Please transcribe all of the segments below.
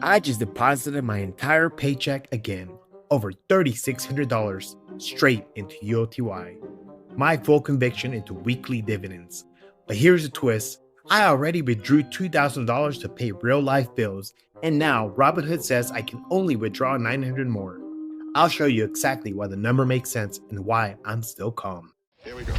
I just deposited my entire paycheck again, over $3,600 straight into ULTY. My full conviction into weekly dividends. But here's the twist. I already withdrew $2,000 to pay real life bills, and now Robinhood says I can only withdraw $900 more. I'll show you exactly why the number makes sense and why I'm still calm. Here we go.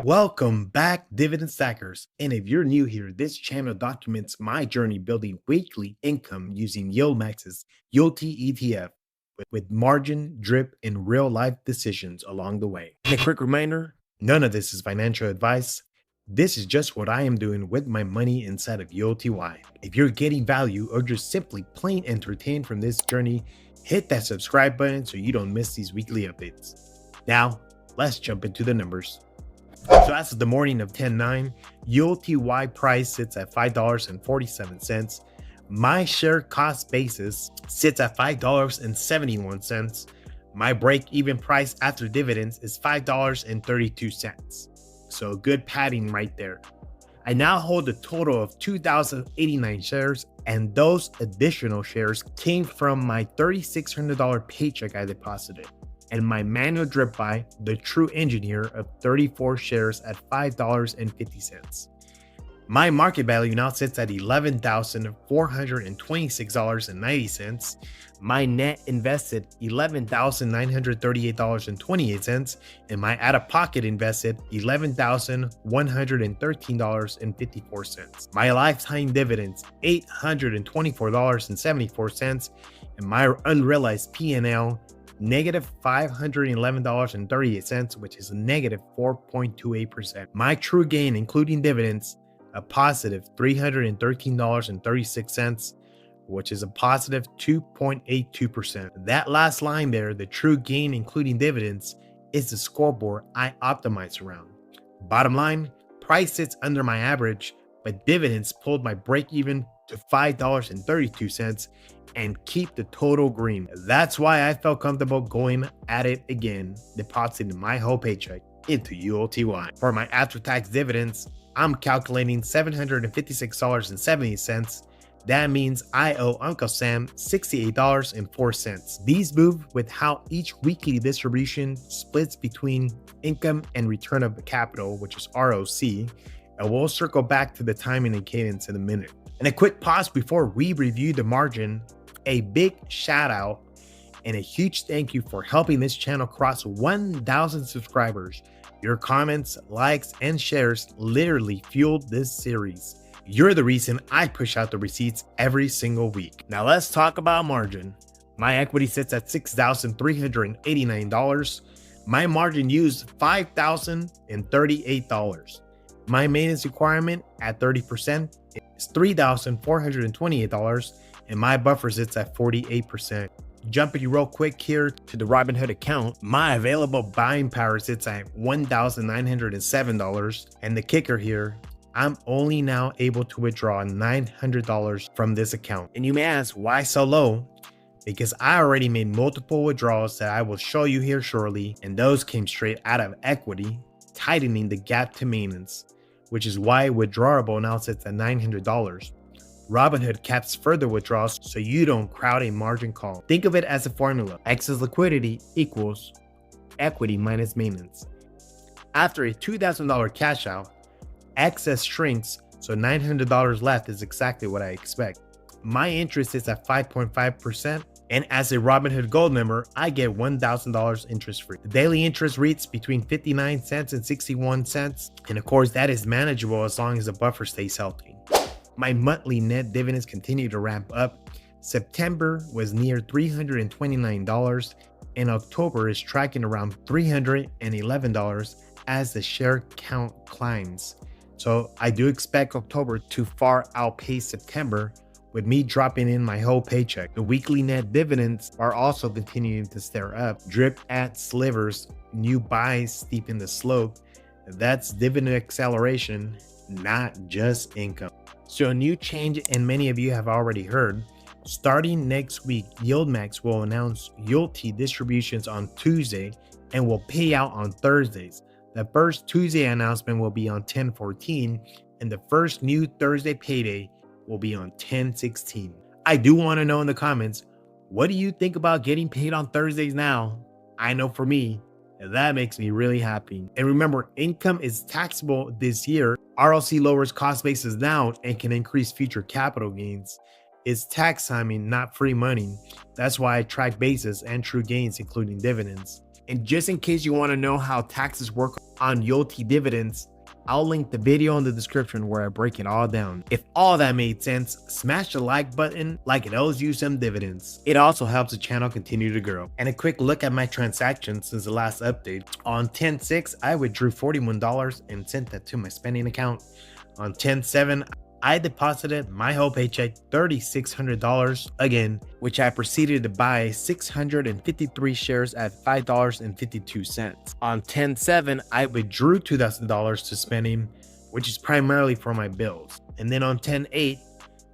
Welcome back, dividend stackers. And if you're new here, this channel documents my journey building weekly income using YieldMax's ULTY ETF with margin, drip, and real life decisions along the way. And a quick reminder, none of this is financial advice. This is just what I am doing with my money inside of ULTY. If you're getting value or just simply plain entertained from this journey, hit that subscribe button so you don't miss these weekly updates. Now, let's jump into the numbers. So as of the morning of 10/9, ULTY price sits at $5.47. My share cost basis sits at $5.71. My break-even price after dividends is $5.32. So good padding right there. I now hold a total of 2,089 shares, and those additional shares came from my $3,600 paycheck I deposited, and my manual drip buy, the true engineer, of 34 shares at $5.50. My market value now sits at $11,426.90. My net invested $11,938.28, and my out-of-pocket invested $11,113.54. My lifetime dividends $824.74, and my unrealized P&L negative $511.38, which is a negative 4.28%. My true gain, including dividends, a positive $313.36, which is a positive 2.82%. That last line there, the true gain, including dividends, is the scoreboard I optimize around. Bottom line, price sits under my average, but dividends pulled my break even to $5.32 and keep the total green. That's why I felt comfortable going at it again, depositing my whole paycheck into ULTY. For my after-tax dividends, I'm calculating $756.70. That means I owe Uncle Sam $68.04. These move with how each weekly distribution splits between income and return of capital, which is ROC, and we'll circle back to the timing and cadence in a minute. And a quick pause before we review the margin. A big shout out and a huge thank you for helping this channel cross 1,000 subscribers. Your comments, likes, and shares literally fueled this series. You're the reason I push out the receipts every single week. Now let's talk about margin. My equity sits at $6,389. My margin used $5,038. My maintenance requirement at 30% is $3,428, and my buffer sits at 48%. Jumping real quick here to the Robinhood account, my available buying power sits at $1,907, and the kicker here, I'm only now able to withdraw $900 from this account. And you may ask, why so low? Because I already made multiple withdrawals that I will show you here shortly, and those came straight out of equity, tightening the gap to maintenance, which is why withdrawable now sits at $900. Robinhood caps further withdrawals so you don't crowd a margin call. Think of it as a formula. Excess liquidity equals equity minus maintenance. After a $2,000 cash out, excess shrinks, so $900 left is exactly what I expect. My interest is at 5.5%, and as a Robinhood Gold member, I get $1,000 interest free. The daily interest rates between 59 cents and 61 cents, and of course that is manageable as long as the buffer stays healthy. My monthly net dividends continue to ramp up. September was near $329, and October is tracking around $311 as the share count climbs. So I do expect October to far outpace September, with me dropping in my whole paycheck. The weekly net dividends are also continuing to stare up. Drip at slivers, new buys steepen the slope. That's dividend acceleration, not just income. So a new change, and many of you have already heard, starting next week, YieldMax will announce ULTY distributions on Tuesday and will pay out on Thursdays. The first Tuesday announcement will be on 10/14, and the first new Thursday payday will be on 10/16. I do want to know in the comments, what do you think about getting paid on Thursdays now? I know for me, that makes me really happy. And remember, income is taxable this year. RLC lowers cost basis now and can increase future capital gains. It's tax timing, not free money. That's why I track basis and true gains, including dividends. And just in case you want to know how taxes work on ULTY dividends, I'll link the video in the description where I break it all down. If all that made sense, smash the like button like it owes you some dividends. It also helps the channel continue to grow. And a quick look at my transactions since the last update. On 10/6, I withdrew $41 and sent that to my spending account. On 10/7, I deposited my whole paycheck, $3,600 again, which I proceeded to buy 653 shares at $5.52. On 10/7, I withdrew $2,000 to spending, which is primarily for my bills. And then on 10/8,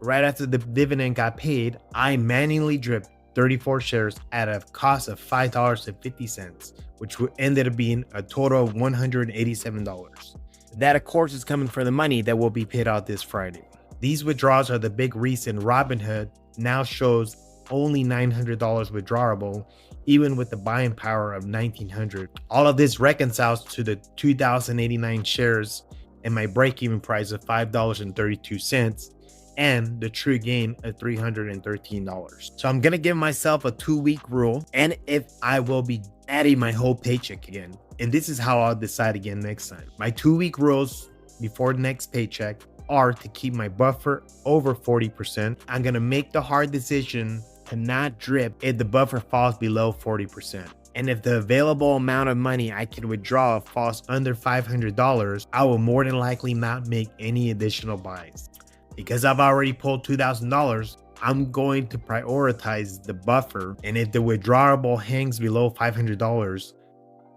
right after the dividend got paid, I manually dripped 34 shares at a cost of $5.50, which ended up being a total of $187. That, of course, is coming from the money that will be paid out this Friday. These withdrawals are the big reason Robinhood now shows only $900 withdrawable, even with the buying power of $1,900. All of this reconciles to the 2,089 shares and my break-even price of $5.32 and the true gain of $313. So I'm going to give myself a 2-week rule, and if I will be adding my whole paycheck again. And this is how I'll decide again next time. My 2-week rules before the next paycheck are to keep my buffer over 40%. I'm going to make the hard decision to not drip if the buffer falls below 40%. And if the available amount of money I can withdraw falls under $500, I will more than likely not make any additional buys. Because I've already pulled $2,000, I'm going to prioritize the buffer. And if the withdrawable hangs below $500,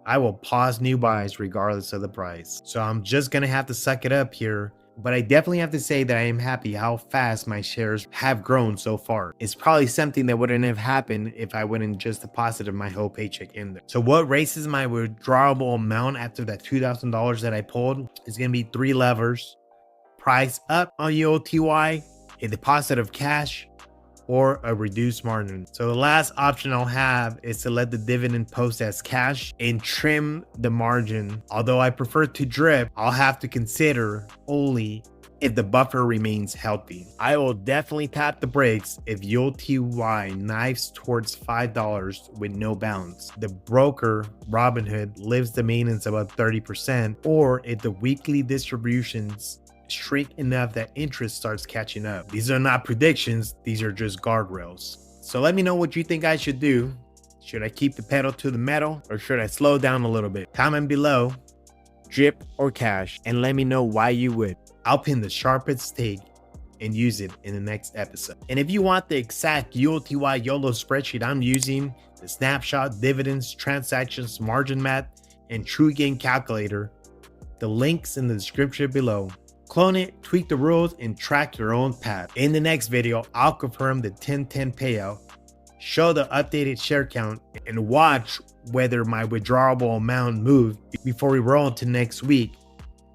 I will pause new buys regardless of the price. So I'm just going to have to suck it up here. But I definitely have to say that I am happy how fast my shares have grown so far. It's probably something that wouldn't have happened if I wouldn't just deposited my whole paycheck in there. So what raises my withdrawable amount after that $2,000 that I pulled is going to be 3 levers: price up on ULTY, a deposit of cash, or a reduced margin. So the last option I'll have is to let the dividend post as cash and trim the margin. Although I prefer to drip, I'll have to consider only if the buffer remains healthy. I will definitely tap the brakes if ULTY knives towards $5 with no bounce. The broker, Robinhood, lives the maintenance above 30%, or if the weekly distributions shrink enough that interest starts catching up. These are not predictions, these are just guardrails. So let me know what you think I should do. Should I keep the pedal to the metal, or should I slow down a little bit? Comment below, drip or cash, and let me know why you would. I'll pin the sharpest stake and use it in the next episode. And if you want the exact ULTY YOLO spreadsheet I'm using, the snapshot, dividends, transactions, margin math, and true gain calculator, the link's in the description below. Clone it, tweak the rules, and track your own path. In the next video, I'll confirm the 10/10 payout, show the updated share count, and watch whether my withdrawable amount moved before we roll into next week,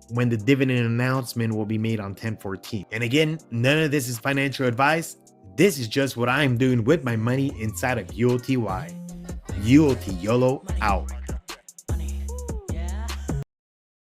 when the dividend announcement will be made on 10/14. And again, none of this is financial advice. This is just what I'm doing with my money inside of ULTY. ULTY YOLO out.